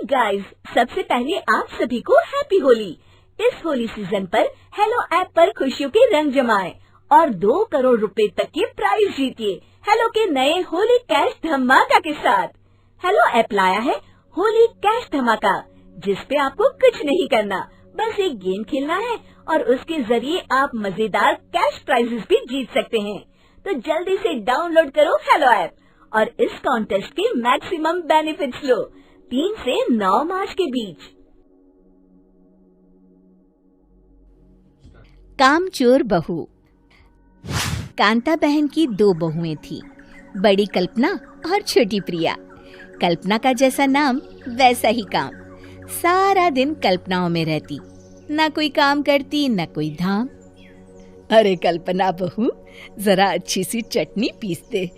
Guys, सबसे पहले आप सभी को हैप्पी होली। इस होली सीजन पर हेलो ऐप पर खुशियों के रंग जमाएं और 2 करोड़ रुपए तक के प्राइज जीतिए हेलो के नए होली कैश धमाका के साथ। हेलो ऐप लाया है होली कैश धमाका, जिस पे आपको कुछ नहीं करना, बस एक गेम खेलना है और उसके जरिए आप मजेदार कैश प्राइजेस भी जीत सकते हैं। तो जल्दी से डाउनलोड करो हेलो ऐप और इस कॉन्टेस्ट के मैक्सिमम बेनिफिट्स लो 3 से 9 मार्च के बीच। कामचोर बहू। कांता बहन की 2 बहुएं थी, बड़ी कल्पना और छोटी प्रिया। कल्पना का जैसा नाम वैसा ही काम। सारा दिन कल्पनाओं में रहती, ना कोई काम करती न कोई धाम। अरे कल्पना बहू, जरा अच्छी सी चटनी पीस दे,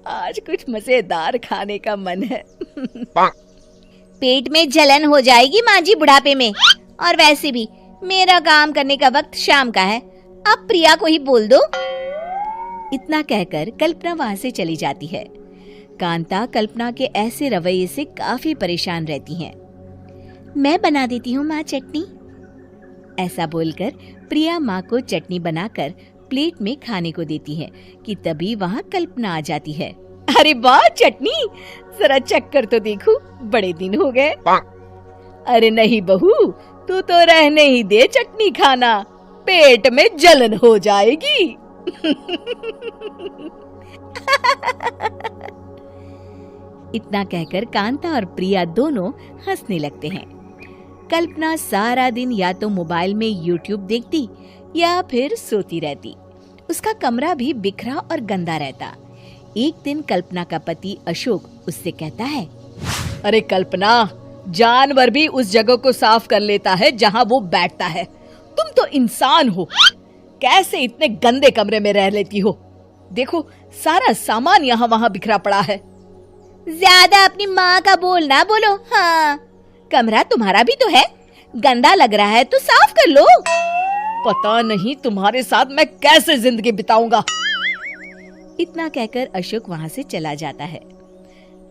आज कुछ मजेदार खाने का मन है। पेट में जलन हो जाएगी माँ जी बुढ़ापे में, और वैसे भी मेरा काम करने का वक्त शाम का है, अब प्रिया को ही बोल दो। इतना कहकर कल्पना वहाँ से चली जाती है। कांता कल्पना के ऐसे रवैये से काफी परेशान रहती हैं। मैं बना देती हूँ माँ चटनी, ऐसा बोलकर प्रिया माँ को चटनी बनाकर प्लेट में खाने को देती है कि तभी वहाँ कल्पना आ जाती है। अरे वाह चटनी, जरा चख कर तो देखूं, बड़े दिन हो गए। अरे नहीं बहू, तू तो रहने ही दे चटनी खाना, पेट में जलन हो जाएगी। इतना कहकर कांता और प्रिया दोनों हंसने लगते हैं। कल्पना सारा दिन या तो मोबाइल में यूट्यूब देखती या फिर सोती रहती। उसका कमरा भी बिखरा और गंदा रहता। एक दिन कल्पना का पति अशोक उससे कहता है, अरे कल्पना, जानवर भी उस जगह को साफ कर लेता है जहाँ वो बैठता है, तुम तो इंसान हो, कैसे इतने गंदे कमरे में रह लेती हो? देखो सारा सामान यहाँ वहाँ बिखरा पड़ा है। ज्यादा अपनी माँ का बोल ना बोलो। हाँ, कमरा तुम्हारा भी तो है, गंदा लग रहा है तो साफ कर लो। पता नहीं तुम्हारे साथ मैं कैसे जिंदगी बिताऊंगा। इतना कहकर अशोक वहाँ से चला जाता है।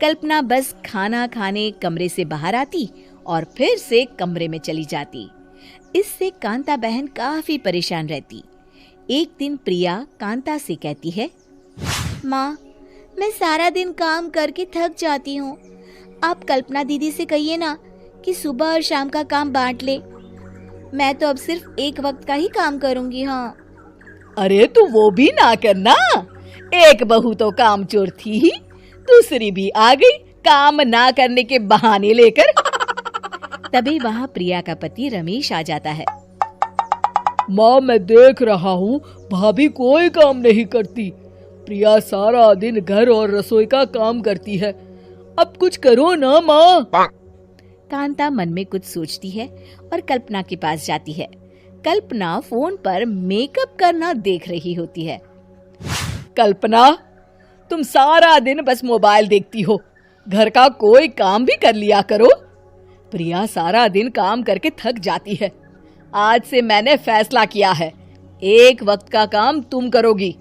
कल्पना बस खाना खाने कमरे से बाहर आती और फिर से कमरे में चली जाती। इससे कांता बहन काफी परेशान रहती। एक दिन प्रिया कांता से कहती है, माँ, मैं सारा दिन काम करके थक जाती हूँ, आप कल्पना दीदी से कहिए ना कि सुबह और शाम का काम बांट ले, मैं तो अब सिर्फ एक वक्त का ही काम करूँगी। हाँ। अरे तू वो भी ना करना, एक बहू तो कामचोर थी ही, दूसरी भी आ गई काम ना करने के बहाने लेकर। तभी वहाँ प्रिया का पति रमेश आ जाता है। माँ, मैं देख रहा हूँ भाभी कोई काम नहीं करती, प्रिया सारा दिन घर और रसोई का काम करती है, अब कुछ करो ना माँ। कांता मन में कुछ सोचती है और कल्पना के पास जाती है। कल्पना फोन पर मेकअप करना देख रही होती है। कल्पना, तुम सारा दिन बस मोबाइल देखती हो, घर का कोई काम भी कर लिया करो। प्रिया सारा दिन काम करके थक जाती है, आज से मैंने फैसला किया है, एक वक्त का काम तुम करोगी,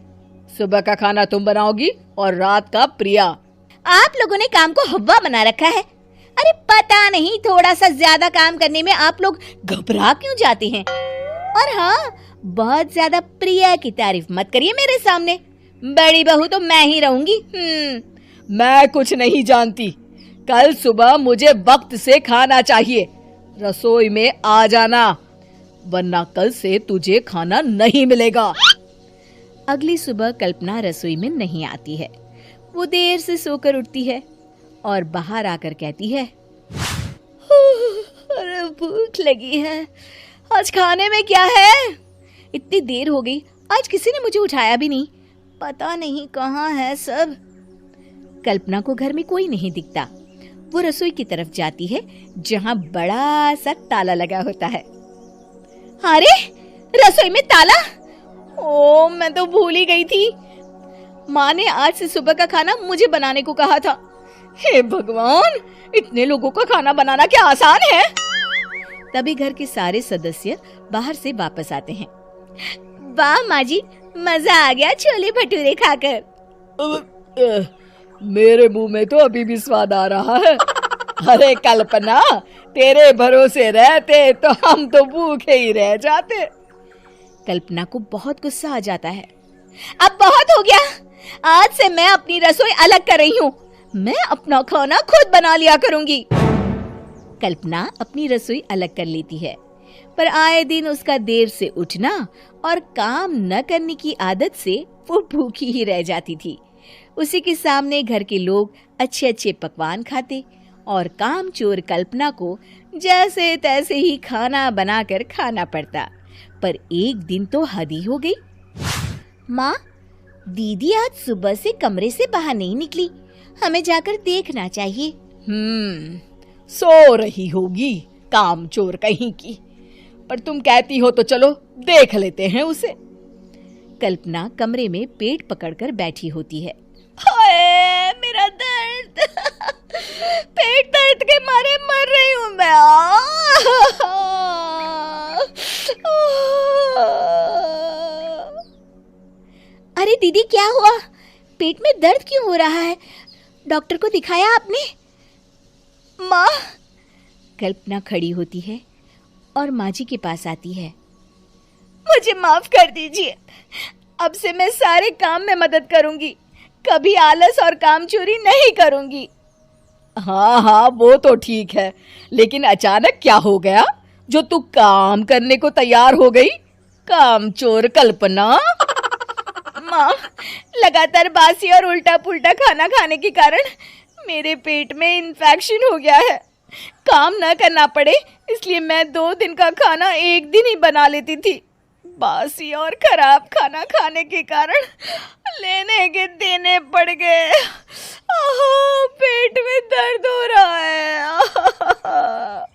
सुबह का खाना तुम बनाओगी और रात का प्रिया। आप लोगों ने काम को हवा बना रखा है। अरे पता नहीं थोड़ा सा ज्यादा काम करने में आप लोग घबरा क्यों जाते हैं। और हाँ, बहुत ज्यादा प्रिया की तारीफ मत करिए मेरे सामने, बड़ी बहू तो मैं ही रहूंगी। मैं कुछ नहीं जानती, कल सुबह मुझे वक्त से खाना चाहिए, रसोई में आ जाना, वरना कल से तुझे खाना नहीं मिलेगा। अगली सुबह कल्पना रसोई में नहीं आती है। वो देर से सोकर उठती है और बाहर आकर कहती है, अरे भूख लगी है, आज खाने में क्या है? इतनी देर हो गई, आज किसी ने मुझे उठाया भी नहीं, पता नहीं कहाँ है सब। कल्पना को घर में कोई नहीं दिखता। वो रसोई की तरफ जाती है जहाँ बड़ा सा ताला लगा होता है। अरे रसोई में ताला! ओ, मैं तो भूल ही गई थी, माँ ने आज से सुबह का खाना मुझे बनाने को कहा था। हे भगवान, इतने लोगों का खाना बनाना क्या आसान है? तभी घर के सारे सदस्य बाहर से वापस आते हैं। वाह माँ जी, मजा आ गया छोले भटूरे खाकर। मेरे मुंह में तो अभी भी स्वाद आ रहा है। अरे कल्पना, तेरे भरोसे रहते तो हम तो भूखे ही रह जाते। कल्पना को बहुत गुस्सा आ जाता है। अब बहुत हो गया, आज से मैं अपनी रसोई अलग कर रही हूँ। मैं अपना खाना खुद बना लिया करूंगी। कल्पना अपनी रसोई अलग कर लेती है, पर आए दिन उसका देर से उठना और काम न करने की आदत से वो भूखी ही रह जाती थी। उसी के सामने घर के लोग अच्छे अच्छे पकवान खाते और कामचोर कल्पना को जैसे तैसे ही खाना बनाकर खाना पड़ता। पर एक दिन तो हद ही हो गई। माँ, दीदी आज सुबह से कमरे से बाहर नहीं निकली, हमें जाकर देखना चाहिए। सो रही होगी कामचोर कहीं की, पर तुम कहती हो तो चलो देख लेते हैं उसे। कल्पना कमरे में पेट पकड़कर बैठी होती है। हाय मेरा दर्द, पेट दर्द के मारे मर रही हूं मैं। अरे दीदी, क्या हुआ? पेट में दर्द क्यों हो रहा है? डॉक्टर को दिखाया आपने? माँ, कल्पना खड़ी होती है और माँ जी के पास आती है। मुझे माफ कर दीजिए, अब से मैं सारे काम में मदद करूंगी, कभी आलस और कामचोरी नहीं करूंगी। हाँ हाँ, वो तो ठीक है, लेकिन अचानक क्या हो गया जो तू काम करने को तैयार हो गई? कामचोर कल्पना। माँ, लगातार बासी और उल्टा पुल्टा खाना खाने के कारण मेरे पेट में इन्फेक्शन हो गया है। काम न करना पड़े इसलिए मैं 2 दिन का खाना एक दिन ही बना लेती थी। बासी और खराब खाना खाने के कारण लेने के देने पड़ गए। पेट में दर्द हो रहा है।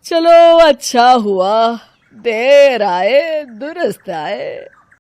चलो अच्छा हुआ, देर आए दुरुस्त आए।